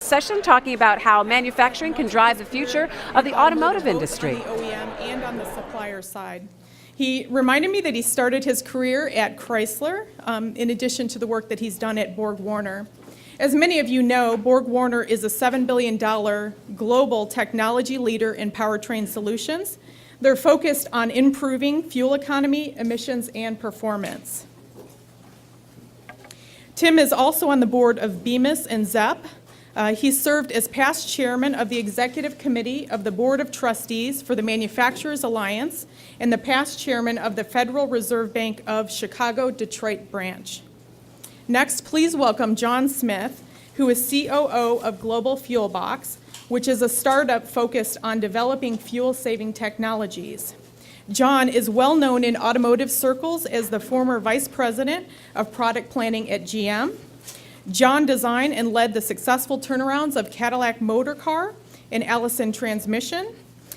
Session talking about how manufacturing can drive the future of the automotive industry. Both on the OEM and on the supplier side. He reminded me that he started his career at Chrysler, in addition to the work that he's done at BorgWarner. As many of you know, BorgWarner is a $7 billion global technology leader in powertrain solutions. They're focused on improving fuel economy, emissions, and performance. Tim is also on the board of Bemis and Zepp. He served as past chairman of the executive committee of the Board of Trustees for the Manufacturers Alliance and the past chairman of the Federal Reserve Bank of Chicago-Detroit branch. Next, please welcome John Smith, who is COO of Global Fuelbox, which is a startup focused on developing fuel-saving technologies. John is well known in automotive circles as the former vice president of product planning at GM. John designed and led the successful turnarounds of Cadillac Motor Car and Allison Transmission.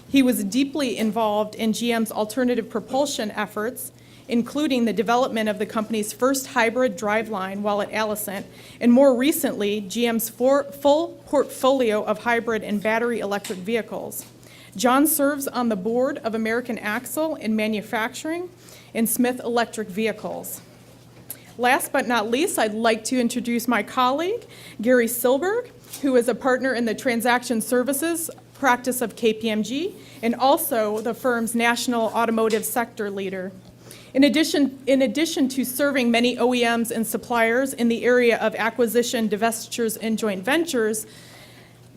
He was deeply involved in GM's alternative propulsion efforts, including the development of the company's first hybrid driveline while at Allison, and more recently, GM's full portfolio of hybrid and battery electric vehicles. John serves on the board of American Axle in Manufacturing and Smith Electric Vehicles. Last but not least, I'd like to introduce my colleague, Gary Silberg, who is a partner in the transaction services practice of KPMG and also the firm's national automotive sector leader. In addition to serving many OEMs and suppliers in the area of acquisition, divestitures, and joint ventures,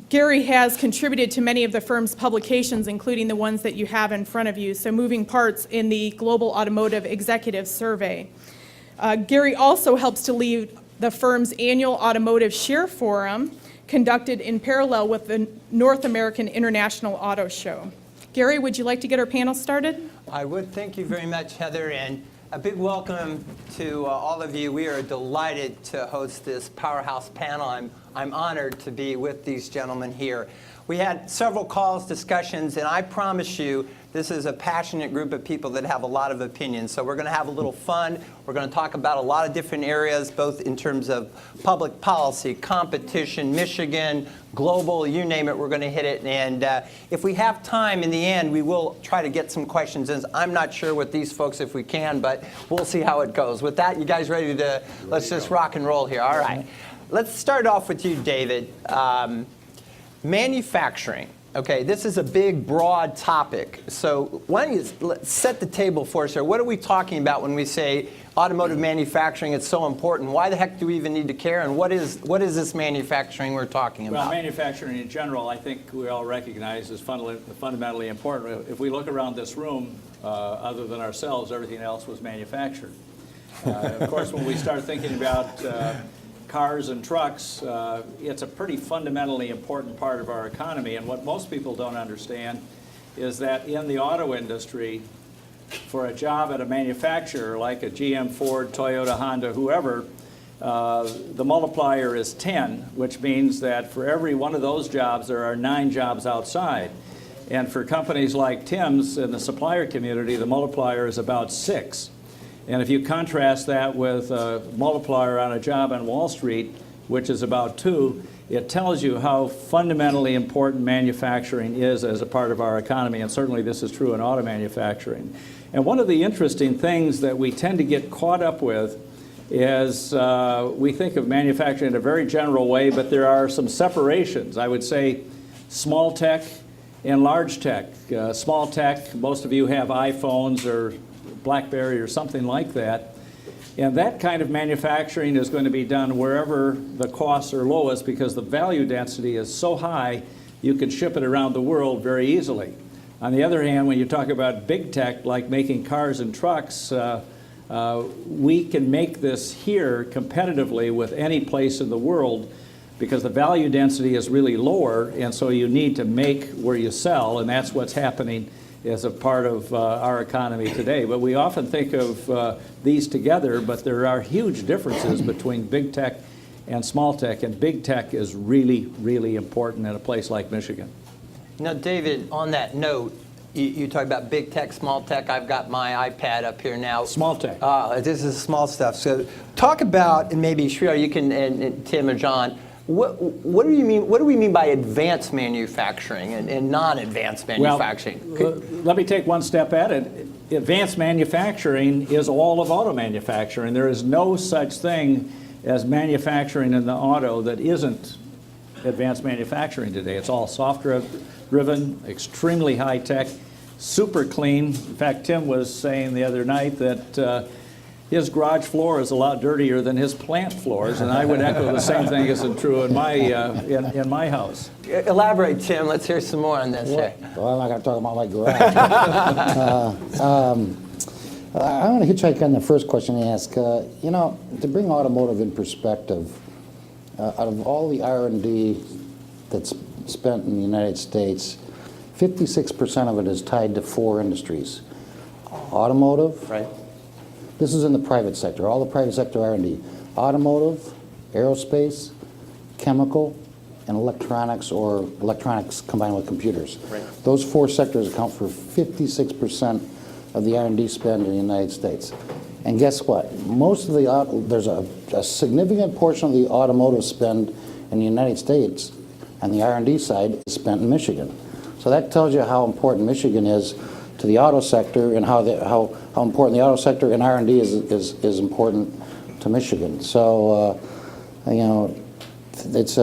Gary has contributed to many of the firm's publications, including the ones that you have in front of you, so moving parts in the Global Automotive Executive Survey. Gary also helps to lead the firm's annual Automotive Share Forum, conducted in parallel with the North American International Auto Show. Gary, would you like to get our panel started? I would. Thank you very much, Heather, and a big welcome to all of you. We are delighted to host this powerhouse panel. I'm honored to be with these gentlemen here. We had several calls, discussions, and I promise you this is a passionate group of people that have a lot of opinions. So we're going to have a little fun. We're going to talk about a lot of different areas, both in terms of public policy, competition, Michigan, global, you name it, we're going to hit it. And if we have time in the end, we will try to get some questions in. I'm not sure with these folks if we can, but we'll see how it goes. With that, you guys ready to, let's just rock and roll here. All right. Let's start off with you, David. Manufacturing. Okay, this is a big, broad topic. So why don't you let's set the table for us here. What are we talking about when we say automotive manufacturing is so important? Why the heck do we even need to care? And what is this manufacturing we're talking about? Well, manufacturing in general, I think we all recognize is fundamentally important. If we look around this room, other than ourselves, everything else was manufactured. Of course, when we start thinking about cars and trucks, it's a pretty fundamentally important part of our economy. And what most people don't understand is that in the auto industry, for a job at a manufacturer like a GM, Ford, Toyota, Honda, whoever, the multiplier is 10, which means that for every one of those jobs, there are 9 jobs outside. And for companies like Tim's in the supplier community, the multiplier is about 6. And if you contrast that with a multiplier on a job on Wall Street, which is about 2, it tells you how fundamentally important manufacturing is as a part of our economy, and certainly this is true in auto manufacturing. And one of the interesting things that we tend to get caught up with is we think of manufacturing in a very general way, but there are some separations. I would say small tech and large tech. Small tech, most of you have iPhones or BlackBerry or something like that. And that kind of manufacturing is going to be done wherever the costs are lowest because the value density is so high you can ship it around the world very easily. On the other hand, when you talk about big tech like making cars and trucks, we can make this here competitively with any place in the world because the value density is really lower, and so you need to make where you sell, and that's what's happening as a part of our economy today. But we often think of these together, but there are huge differences between big tech and small tech, and big tech is really, really important in a place like Michigan. Now, David, on that note, you talk about big tech, small tech. I've got my iPad up here now. Small tech. This is small stuff. So talk about, and maybe Sridhar, you can, and Tim or John, What do you mean? What do we mean by advanced manufacturing and non-advanced manufacturing? Well, let me take one step at it. Advanced manufacturing is all of auto manufacturing. There is no such thing as manufacturing in the auto that isn't advanced manufacturing today. It's all software-driven, extremely high-tech, super clean. In fact, Tim was saying the other night that his garage floor is a lot dirtier than his plant floors, and I would echo the same thing as is true in my house. Elaborate, Tim. Let's hear some more on this. Well, I'm not going to talk about my garage. I want to hitchhike on the first question you asked. You know, to bring automotive in perspective, out of all the R&D that's spent in the United States, 56% of it is tied to 4 industries. Automotive. Right. This is in the private sector, all the private sector R&D. Automotive, aerospace, chemical, and electronics, or electronics combined with computers. Right. Those 4 sectors account for 56% of the R&D spend in the United States. And guess what? Most of there's a significant portion of the automotive spend in the United States and the R&D side is spent in Michigan. So that tells you how important Michigan is to the auto sector and how important the auto sector and R&D is important to Michigan. So, you know, it's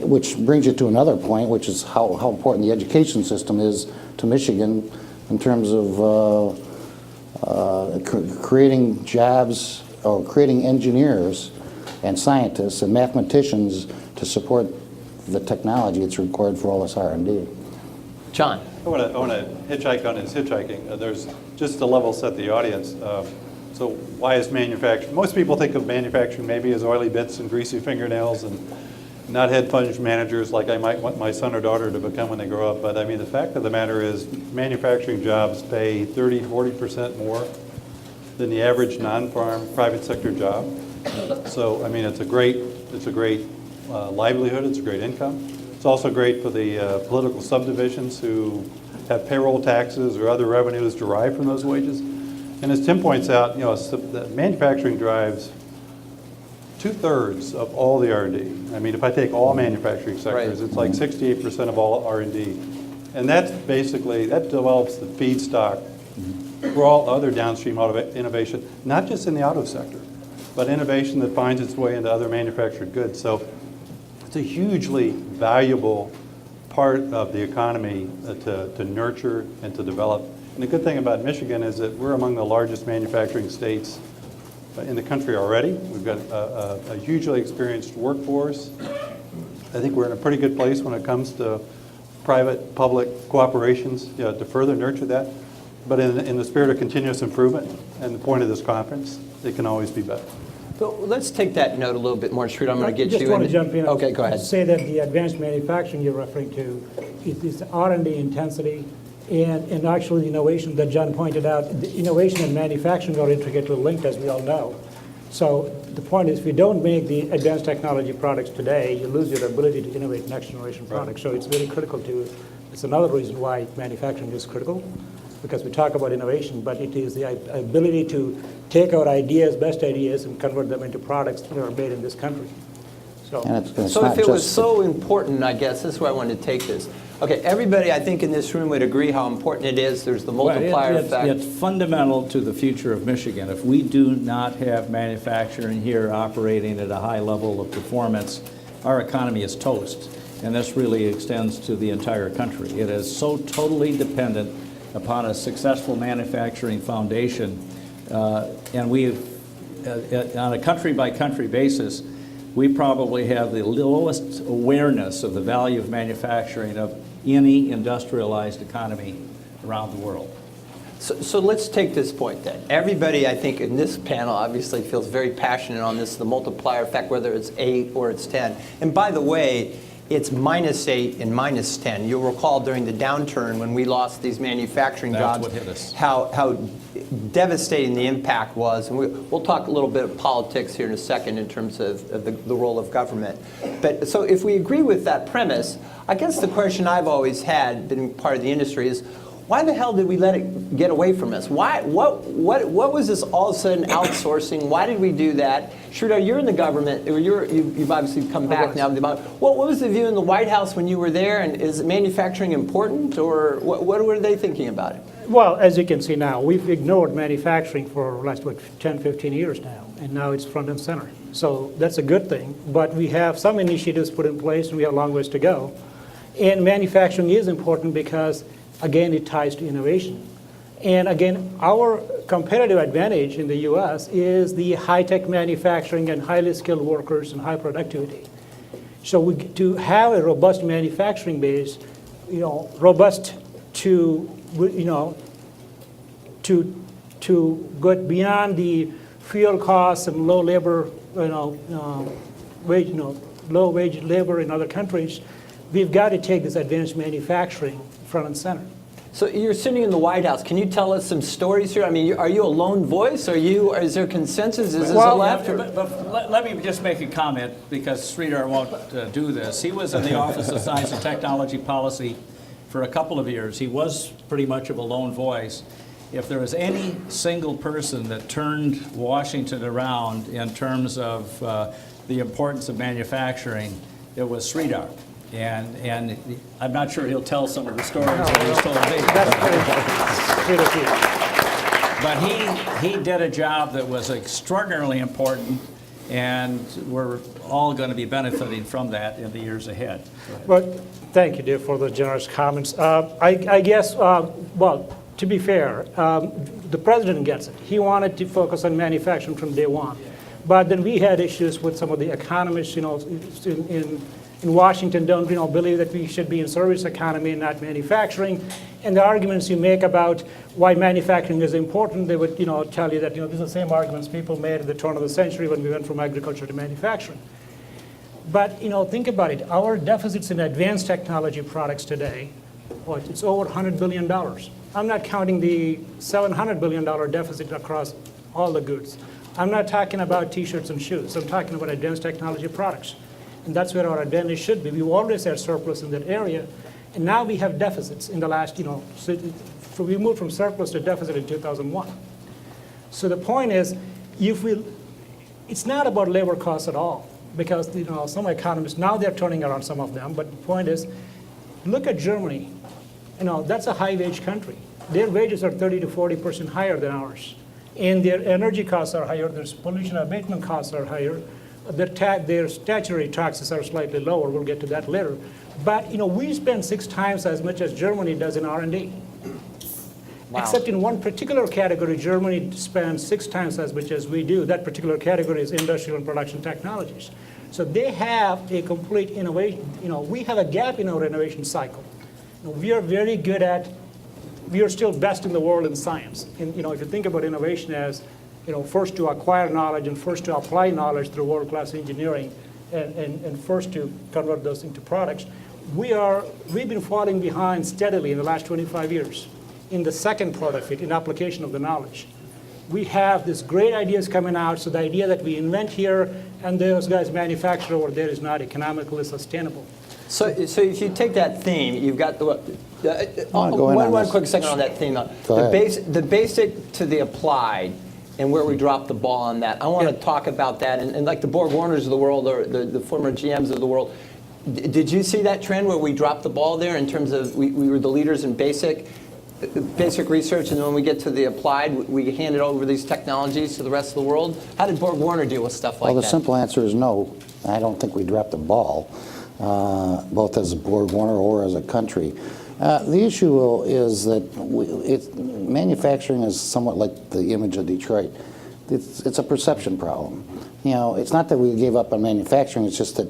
which brings you to another point, which is how important the education system is to Michigan in terms of creating jobs or creating engineers and scientists and mathematicians to support the technology that's required for all this R&D. John. I want to hitchhike on his hitchhiking. There's just to level set the audience. So why is manufacturing? Most people think of manufacturing maybe as oily bits and greasy fingernails and not head sponge managers like I might want my son or daughter to become when they grow up. But I mean, the fact of the matter is manufacturing jobs pay 30–40% more than the average non-farm private sector job. So I mean, it's a great livelihood. It's a great income. It's also great for the political subdivisions who have payroll taxes or other revenues derived from those wages. And as Tim points out, you know, the manufacturing drives 2/3 of all the R&D. I mean, if I take all manufacturing sectors, it's like 68% of all R&D. And that's basically, that develops the feedstock for all other downstream innovation, not just in the auto sector, but innovation that finds its way into other manufactured goods. So it's a hugely valuable part of the economy to nurture and to develop. And the good thing about Michigan is that we're among the largest manufacturing states in the country already. We've got a hugely experienced workforce. I think we're in a pretty good place when it comes to private-public cooperations, you know, to further nurture that. But in the spirit of continuous improvement and the point of this conference, it can always be better. So let's take that note a little bit more, Sridhar. I'm going to get you in. I just want to jump in. Okay, go ahead. Say that the advanced manufacturing you're referring to is R&D intensity and actually the innovation that John pointed out. The innovation and manufacturing are intricately linked, as we all know. So the point is, if you don't make the advanced technology products today, you lose your ability to innovate next generation products. So it's very critical to, it's another reason why manufacturing is critical, because we talk about innovation, but it is the ability to take our ideas, best ideas, and convert them into products that are made in this country. So if it was so important, I guess this is where I wanted to take this. Okay, everybody I think in this room would agree how important it is. There's the multiplier effect. It's fundamental to the future of Michigan. If we do not have manufacturing here operating at a high level of performance, our economy is toast. And this really extends to the entire country. It is so totally dependent upon a successful manufacturing foundation. And we've, on a country-by-country basis, we probably have the lowest awareness of the value of manufacturing of any industrialized economy around the world. So let's take this point then. Everybody, I think, in this panel obviously feels very passionate on this, the multiplier effect, whether it's 8 or it's 10. And by the way, it's -8 and -10. You'll recall during the downturn when we lost these manufacturing jobs, what hit us. How devastating the impact was. And we'll talk a little bit of politics here in a second in terms of the role of government. But so if we agree with that premise, I guess the question I've always had, been part of the industry, is why the hell did we let it get away from us? What was this all of a sudden outsourcing? Why did we do that? Sridhar, you're in the government, or you've obviously come back now. What was the view in the White House when you were there, and is manufacturing important, or what were they thinking about it? Well, as you can see now, we've ignored manufacturing for the last, 10, 15 years now, and now it's front and center. So that's a good thing, but we have some initiatives put in place, and we have a long ways to go. And manufacturing is important because, again, it ties to innovation. And again, our competitive advantage in the U.S. is the high-tech manufacturing and highly skilled workers and high productivity. So to have a robust manufacturing base, robust to go beyond the fuel costs and low labor, low wage labor in other countries, we've got to take this advanced manufacturing front and center. So you're sitting in the White House. Can you tell us some stories here? I mean, are you a lone voice? Is there consensus? Is this a left? But let me just make a comment, because Sridhar won't do this. He was in the Office of Science and Technology Policy for a couple of years. He was pretty much of a lone voice. If there was any single person that turned Washington around in terms of the importance of manufacturing, it was Sridhar. And I'm not sure he'll tell some of the stories that he's told me. But he did a job that was extraordinarily important, and we're all going to be benefiting from that in the years ahead. Well, thank you, Dave, for the generous comments. I guess, well, to be fair, the president gets it. He wanted to focus on manufacturing from day one. But then we had issues with some of the economists, in Washington don't believe that we should be in service economy and not manufacturing. And the arguments you make about why manufacturing is important, they would tell you that these are the same arguments people made at the turn of the century when we went from agriculture to manufacturing. But think about it. Our deficits in advanced technology products today, it's over $100 billion. I'm not counting the $700 billion deficit across all the goods. I'm not talking about T-shirts and shoes. I'm talking about advanced technology products. And that's where our advantage should be. We've always had surplus in that area, and now we have deficits in the last, so we moved from surplus to deficit in 2001. So the point is, it's not about labor costs at all, because some economists, now they're turning around, some of them, but the point is, look at Germany. That's a high-wage country. Their wages are 30 to 40% higher than ours. And their energy costs are higher, their pollution abatement costs are higher, their statutory taxes are slightly lower. We'll get to that later. But we spend 6 times as much as Germany does in R&D. Wow. Except in one particular category, Germany spends 6 times as much as we do. That particular category is industrial and production technologies. So they have a complete innovation. We have a gap in our innovation cycle. We are very good at. We are still best in the world in science. And if you think about innovation as first to acquire knowledge and first to apply knowledge through world-class engineering and first to convert those into products, we've been falling behind steadily in the last 25 years in the second part of it, in application of the knowledge. We have these great ideas coming out, so the idea that we invent here and those guys manufacture over there is not economically sustainable. So if you take that theme, you've got one quick second on that theme. The basic to the applied, and where we dropped the ball on that. I want to talk about that, and like the BorgWarners of the world, or the former GMs of the world. Did you see that trend where we dropped the ball there in terms of we were the leaders in basic research, and then when we get to the applied, we handed over these technologies to the rest of the world? How did BorgWarner deal with stuff like that? Well, the simple answer is no. I don't think we dropped the ball, both as a BorgWarner or as a country. The issue is that manufacturing is somewhat like the image of Detroit. It's a perception problem. It's not that we gave up on manufacturing, it's just that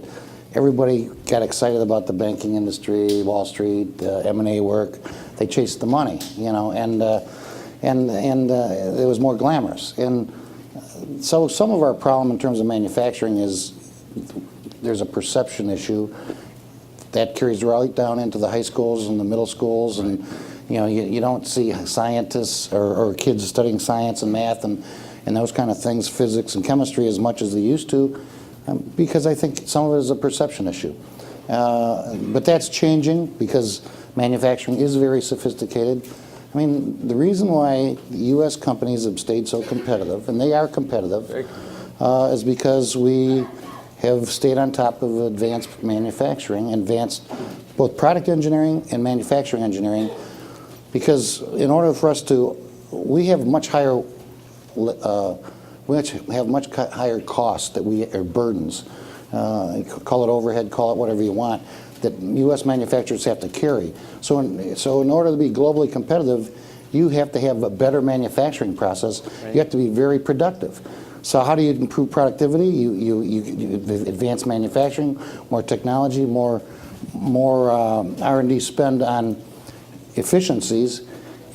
everybody got excited about the banking industry, Wall Street, M&A work. They chased the money, and it was more glamorous. And so some of our problem in terms of manufacturing is there's a perception issue that carries right down into the high schools and the middle schools, and you don't see scientists or kids studying science and math and those kind of things, physics and chemistry, as much as they used to, because I think some of it is a perception issue. But that's changing because manufacturing is very sophisticated. I mean, the reason why U.S. companies have stayed so competitive, and they are competitive, is because we have stayed on top of advanced manufacturing, advanced both product engineering and manufacturing engineering, because in order for us to, we have much higher costs that we, or burdens, call it overhead, call it whatever you want, that U.S. manufacturers have to carry. So in order to be globally competitive, you have to have a better manufacturing process. Right. You have to be very productive. So how do you improve productivity? You advance manufacturing, more technology, more R&D spend on efficiencies,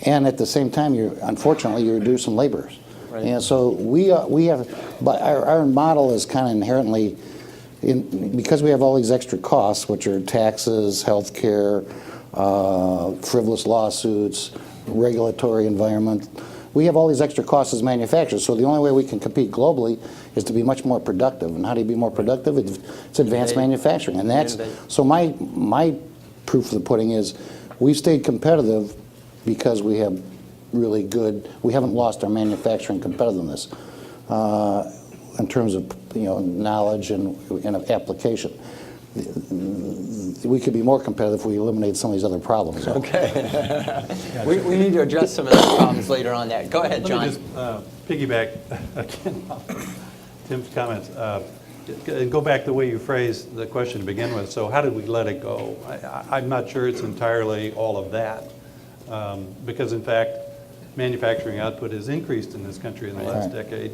and at the same time, unfortunately, you reduce some labor. Right. And so we have, but our model is kind of inherently, because we have all these extra costs, which are taxes, healthcare, frivolous lawsuits, regulatory environment. We have all these extra costs as manufacturers, so the only way we can compete globally is to be much more productive. And how do you be more productive? It's advanced manufacturing, and that's so. My proof of the pudding is we've stayed competitive because we have really good. We haven't lost our manufacturing competitiveness in terms of knowledge and application. We could be more competitive if we eliminate some of these other problems. Okay. we need to address some of those problems later on. That. Go ahead, John. Let me just piggyback again on Tim's comments. And go back to the way you phrased the question to begin with. So how did we let it go? I'm not sure it's entirely all of that. Because in fact, manufacturing output has increased in this country in the last decade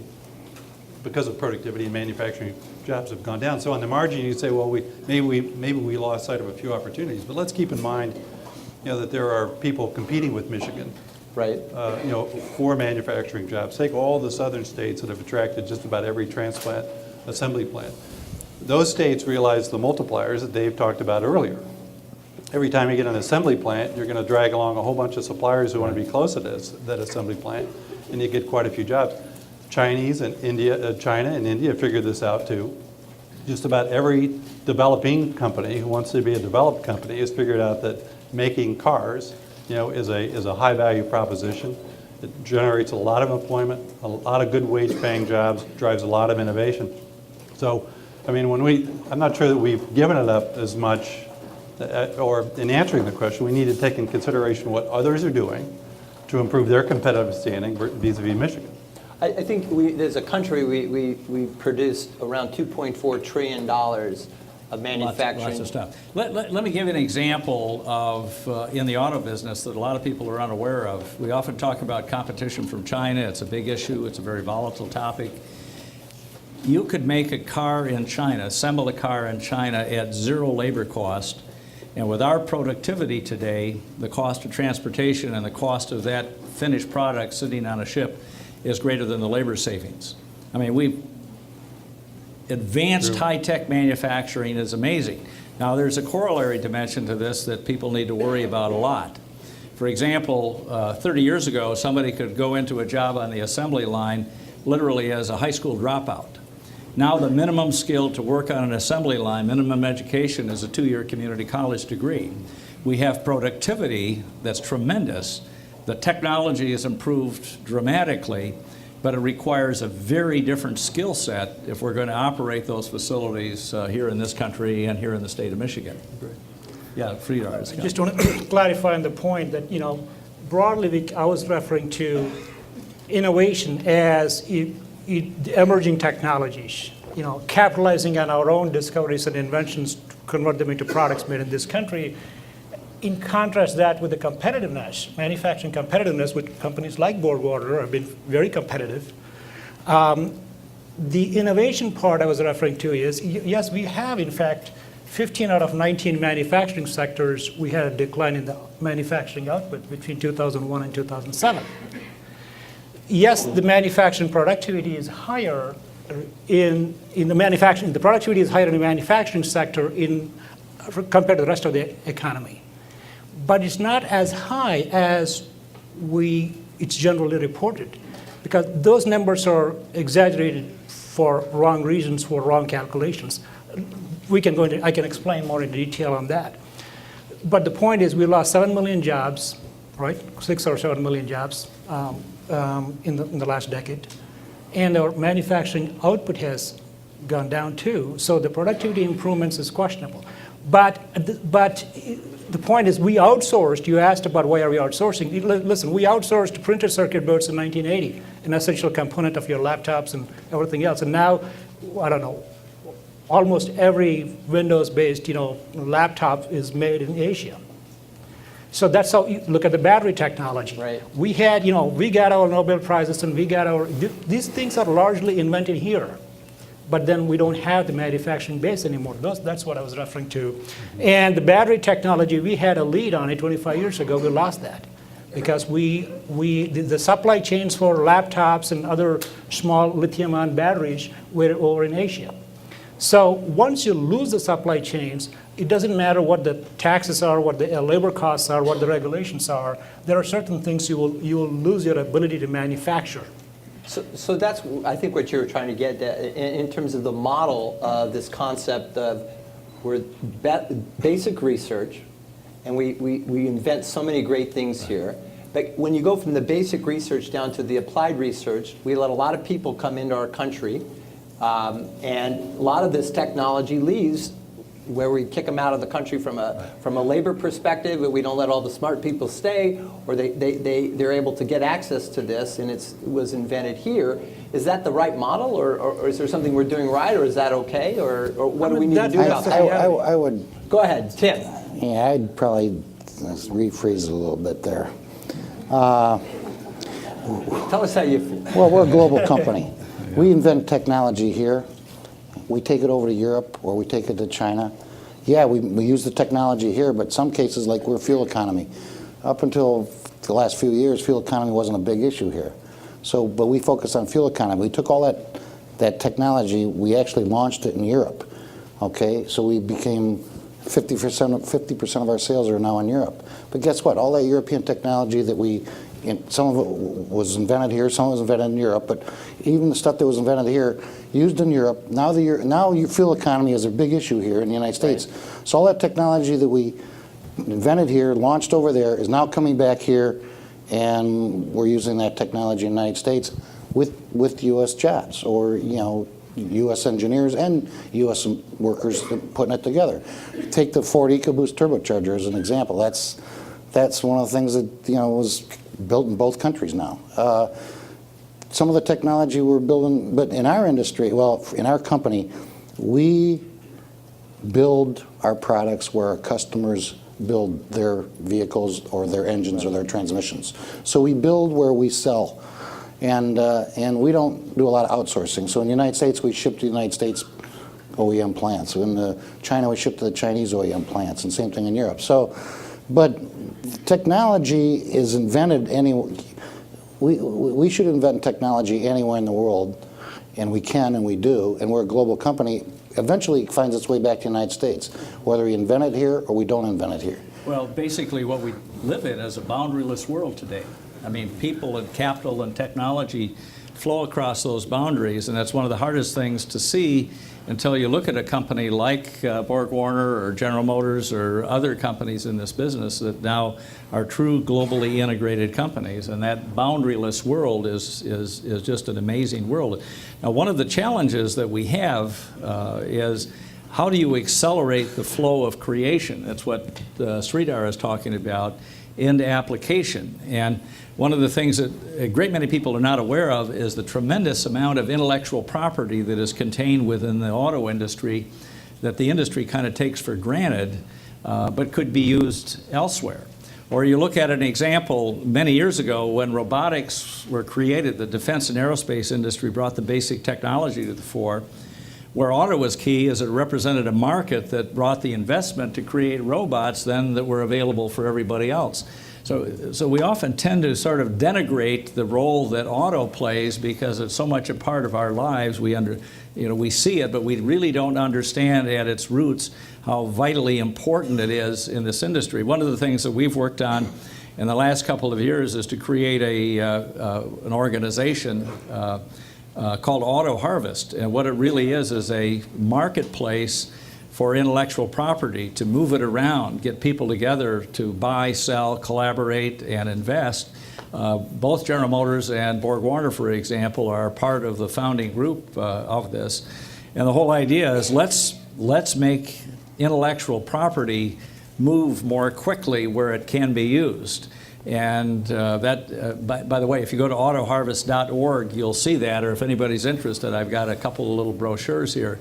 because of productivity, and manufacturing jobs have gone down. So on the margin, you say, well, maybe we lost sight of a few opportunities. But let's keep in mind, that there are people competing with Michigan, right? For manufacturing jobs. Take all the southern states that have attracted just about every transplant assembly plant. Those states realize the multipliers that Dave talked about earlier. Every time you get an assembly plant, you're going to drag along a whole bunch of suppliers who want to be close to that assembly plant, and you get quite a few jobs. China and India figured this out too. Just about every developing company who wants to be a developed company has figured out that making cars, is a high value proposition. It generates a lot of employment, a lot of good wage-paying jobs, drives a lot of innovation. So, I mean, I'm not sure that we've given it up as much, or in answering the question, we need to take in consideration what others are doing to improve their competitive standing vis-a-vis Michigan. I think as a country, we produced around $2.4 trillion of manufacturing. Lots of stuff. Let me give you an example of, in the auto business, that a lot of people are unaware of. We often talk about competition from China. It's a big issue. It's a very volatile topic. You could make a car in China, assemble a car in China at zero labor cost, and with our productivity today, the cost of transportation and the cost of that finished product sitting on a ship is greater than the labor savings. I mean, we've advanced high-tech manufacturing is amazing. Now, there's a corollary dimension to this that people need to worry about a lot. For example, 30 years ago, somebody could go into a job on the assembly line literally as a high school dropout. Now, the minimum skill to work on an assembly line, minimum education, is a 2-year community college degree. We have productivity that's tremendous. The technology has improved dramatically, but it requires a very different skill set if we're going to operate those facilities here in this country and here in the state of Michigan. Yeah, Sridhar. I just want to clarify on the point that, broadly I was referring to innovation as emerging technologies, capitalizing on our own discoveries and inventions to convert them into products made in this country. In contrast that with the competitiveness, manufacturing competitiveness, which companies like BorgWarner have been very competitive. The innovation part I was referring to is, yes, we have in fact 15 out of 19 manufacturing sectors, we had a decline in the manufacturing output between 2001 and 2007. Yes, the manufacturing productivity is higher in the manufacturing, the productivity is higher in the manufacturing sector compared to the rest of the economy. But it's not as high as it's generally reported, because those numbers are exaggerated for wrong reasons, for wrong calculations. I can explain more in detail on that. But the point is we lost 7 million jobs right? 6 or 7 million jobs in the last decade. And our manufacturing output has gone down too, so the productivity improvements is questionable. But the point is, we outsourced. You asked about why are we outsourcing. Listen, we outsourced printed circuit boards in 1980, an essential component of your laptops and everything else. And now, I don't know, almost every Windows-based, laptop is made in Asia. So that's how you look at the battery technology. Right. We had, we got our Nobel Prizes and we got these things are largely invented here. But then we don't have the manufacturing base anymore. That's what I was referring to. And the battery technology, we had a lead on it 25 years ago. We lost that because the supply chains for laptops and other small lithium-ion batteries were over in Asia. So once you lose the supply chains, it doesn't matter what the taxes are, what the labor costs are, what the regulations are. There are certain things you will lose your ability to manufacture. So that's, I think, what you were trying to get at in terms of the model of this concept of we're basic research, and we invent so many great things here. But when you go from the basic research down to the applied research, we let a lot of people come into our country, and a lot of this technology leaves where we kick them out of the country from a labor perspective, but we don't let all the smart people stay, or they're able to get access to this, and it was invented here. Is that the right model, or is there something we're doing right, or is that okay, or what do we need to do about that? I would. Go ahead, Tim. Yeah, I'd probably rephrase it a little bit there. Tell us how you feel. Well, we're a global company. We invent technology here. We take it over to Europe, or we take it to China. Yeah, we use the technology here, but some cases, like we're fuel economy. Up until the last few years, fuel economy wasn't a big issue here. So, but we focused on fuel economy. We took all that technology, we actually launched it in Europe. Okay, so we became 50% of our sales are now in Europe. But guess what? All that European technology that some of it was invented here, some of it was invented in Europe, but even the stuff that was invented here, used in Europe, now your fuel economy is a big issue here in the United States. Right. So all that technology that we invented here, launched over there, is now coming back here, and we're using that technology in the United States with U.S. jobs, or U.S. engineers and U.S. workers putting it together. Take the Ford EcoBoost turbocharger as an example. That's one of the things that was built in both countries now. Some of the technology we're building, but in our industry, in our company, we build our products where our customers build their vehicles or their engines or their transmissions. So we build where we sell, and we don't do a lot of outsourcing. So in the United States, we ship to the United States OEM plants. In China, we ship to the Chinese OEM plants, and same thing in Europe. So, but technology is invented anywhere. We should invent technology anywhere in the world, and we can, and we do, and we're a global company. Eventually, it finds its way back to the United States, whether we invent it here or we don't invent it here. Well, basically what we live in is a boundaryless world today. I mean, people and capital and technology flow across those boundaries, and that's one of the hardest things to see until you look at a company like BorgWarner or General Motors or other companies in this business that now are true globally integrated companies, and that boundaryless world is just an amazing world. Now, one of the challenges that we have is how do you accelerate the flow of creation? That's what Sridhar is talking about, into application. And one of the things that a great many people are not aware of is the tremendous amount of intellectual property that is contained within the auto industry that the industry kind of takes for granted, but could be used elsewhere. Or you look at an example many years ago when robotics were created, the defense and aerospace industry brought the basic technology to the fore. Where auto was key is it represented a market that brought the investment to create robots then that were available for everybody else. So we often tend to sort of denigrate the role that auto plays because it's so much a part of our lives. We see it, but we really don't understand at its roots how vitally important it is in this industry. One of the things that we've worked on in the last couple of years is to create an organization called Auto Harvest. And what it really is a marketplace for intellectual property, to move it around, get people together to buy, sell, collaborate, and invest. Both General Motors and BorgWarner, for example, are part of the founding group of this. And the whole idea is let's make intellectual property move more quickly where it can be used. And by the way, if you go to autoharvest.org, you'll see that, or if anybody's interested, I've got a couple of little brochures here.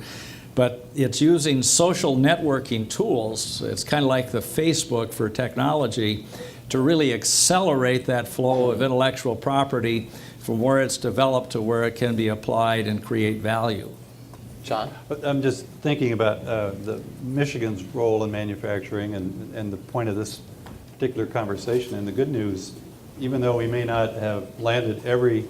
But it's using social networking tools. It's kind of like the Facebook for technology to really accelerate that flow of intellectual property from where it's developed to where it can be applied and create value. John? I'm just thinking about Michigan's role in manufacturing and the point of this particular conversation. And the good news, even though we may not have landed every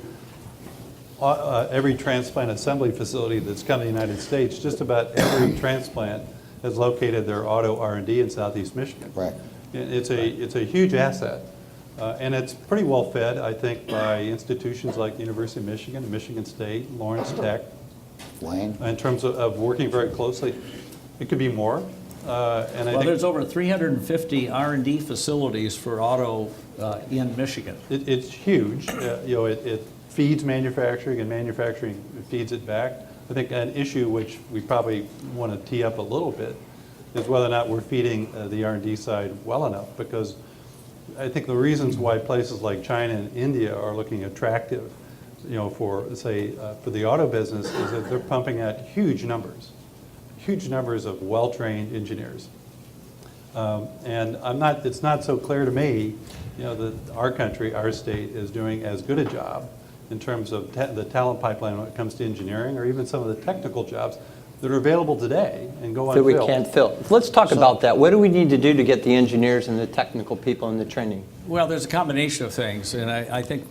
transplant assembly facility that's come to the United States, just about every transplant has located their auto R&D in Southeast Michigan. Right. It's a huge asset. And it's pretty well fed, I think, by institutions like the University of Michigan, Michigan State, Lawrence Tech, Wayne? in terms of working very closely. It could be more. And I Well, think there's over 350 R&D facilities for auto in Michigan. it's huge. It feeds manufacturing, and manufacturing feeds it back. I think an issue which we probably want to tee up a little bit is whether or not we're feeding the R&D side well enough, because I think the reasons why places like China and India are looking attractive, for, say, for the auto business, is that they're pumping out huge numbers of well-trained engineers. And it's not so clear to me, that our country, our state, is doing as good a job in terms of the talent pipeline when it comes to engineering, or even some of the technical jobs that are available today and go That we unfilled. can't fill. Let's talk about that. What do we need to do to get the engineers and the technical people in the training? Well, there's a combination of things, and I think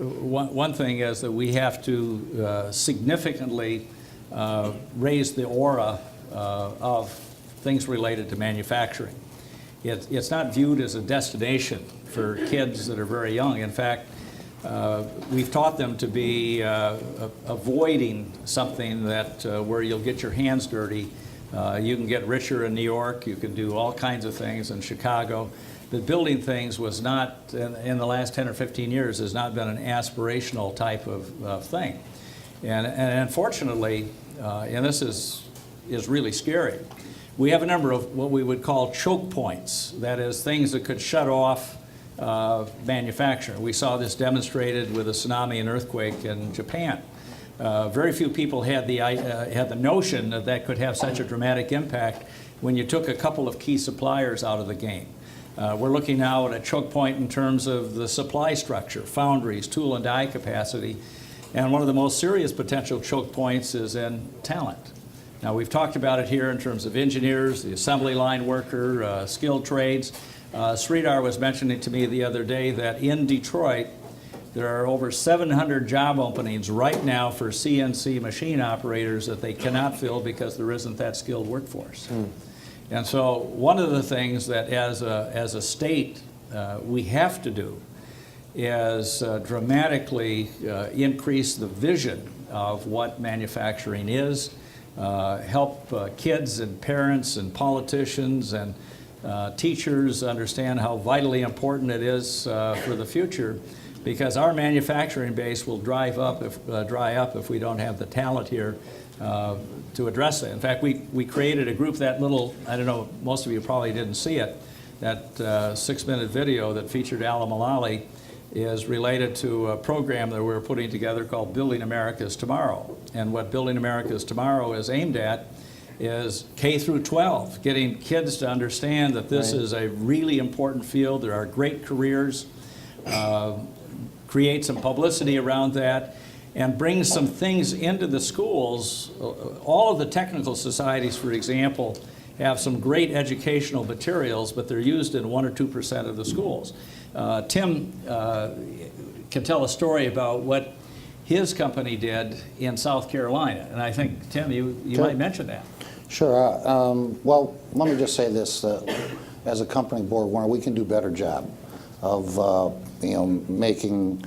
one thing is that we have to significantly raise the aura of things related to manufacturing. It's not viewed as a destination for kids that are very young. In fact, we've taught them to be avoiding something that where you'll get your hands dirty. You can get richer in New York. You can do all kinds of things in Chicago. But building things was not, in the last 10 or 15 years, has not been an aspirational type of thing. And unfortunately, and this is really scary, we have a number of what we would call choke points. That is, things that could shut off manufacturing. We saw this demonstrated with a tsunami and earthquake in Japan. Very few people had the notion that that could have such a dramatic impact when you took a couple of key suppliers out of the game. We're looking now at a choke point in terms of the supply structure, foundries, tool and die capacity, and one of the most serious potential choke points is in talent. Now, we've talked about it here in terms of engineers, the assembly line worker, skilled trades. Sridhar was mentioning to me the other day that in Detroit, there are over 700 job openings right now for CNC machine operators that they cannot fill because there isn't that skilled workforce. And so one of the things that as a state we have to do is dramatically increase the vision of what manufacturing is, help kids and parents and politicians and teachers understand how vitally important it is for the future, because our manufacturing base will dry up if we don't have the talent here to address it. In fact, we created a group, that little, I don't know, most of you probably didn't see it, that 6-minute video that featured Alan Mullally is related to a program that we're putting together called Building America's Tomorrow. And what Building America's Tomorrow is aimed at is K through 12, getting kids to understand that this is a really important field. There are great careers, create some publicity around that, and bring some things into the schools. All of the technical societies, for example, have some great educational materials, but they're used in 1 or 2% of the schools. Tim can tell a story about what his company did in South Carolina, and I think, Tim, you might mention that. Sure. Well, let me just say this. As a company, BorgWarner, we can do a better job of making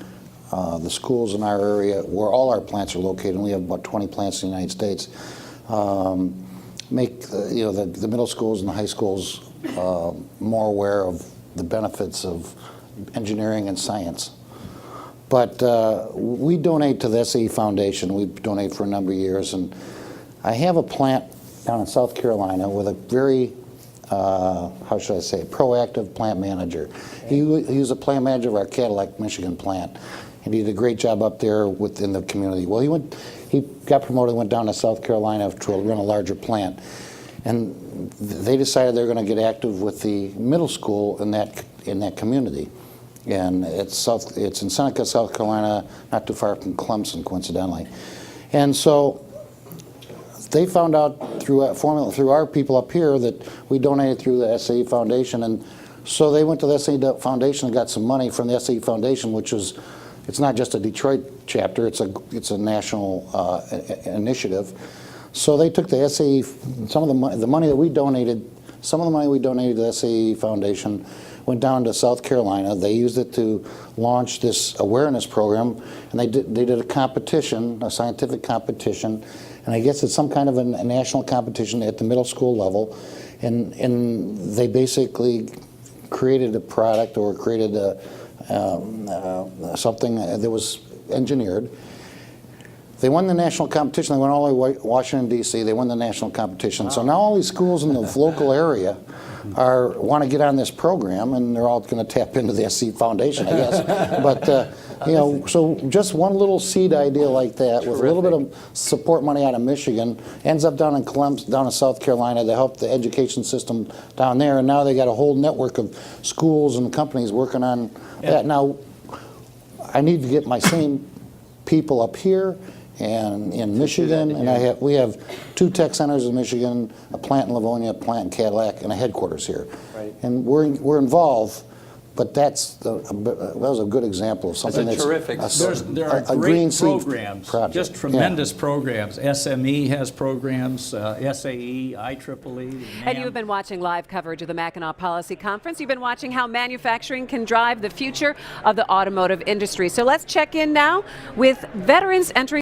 the schools in our area, where all our plants are located, and we have about 20 plants in the United States, make the middle schools and the high schools more aware of the benefits of engineering and science. But we donate to the SAE Foundation. We donate for a number of years, and I have a plant down in South Carolina with a very, how should I say, proactive plant manager. He was a plant manager of our Cadillac, Michigan plant, and he did a great job up there within the community. Well, he got promoted, went down to South Carolina to run a larger plant, and they decided they're going to get active with the middle school in that community. And it's in Seneca, South Carolina, not too far from Clemson, coincidentally. And so they found out through our people up here that we donated through the SAE Foundation, and so they went to the SAE Foundation and got some money from the SAE Foundation, which is, it's not just a Detroit chapter, it's a national initiative. So they took the SAE, some of the money that we donated, some of the money we donated to the SAE Foundation went down to South Carolina. They used it to launch this awareness program, and they did a competition, a scientific competition, and I guess it's some kind of a national competition at the middle school level, and they basically created a product or created something that was engineered. They won the national competition. They went all the way to Washington, D.C. They won the national competition. Wow. So now all these schools in the local area want to get on this program, and they're all going to tap into the SAE Foundation, I guess. But so just one little seed idea like that, with a little bit of support money out of Michigan, ends up down in Clemson, down in South Carolina, to help the education system down there. And now they got a whole network of schools and companies working on that. Now, I need to get my same people up here and in Michigan, and we have 2 tech centers in Michigan, a plant in Livonia, a plant in Cadillac, and a headquarters here. Right. And we're involved, but that was a good example of something that's terrific. There are great programs, just tremendous programs. SME has programs, SAE, IEEE. And you have been watching live coverage of the Mackinac Policy Conference. You've been watching how manufacturing can drive the future of the automotive industry. So let's check in now with veterans entering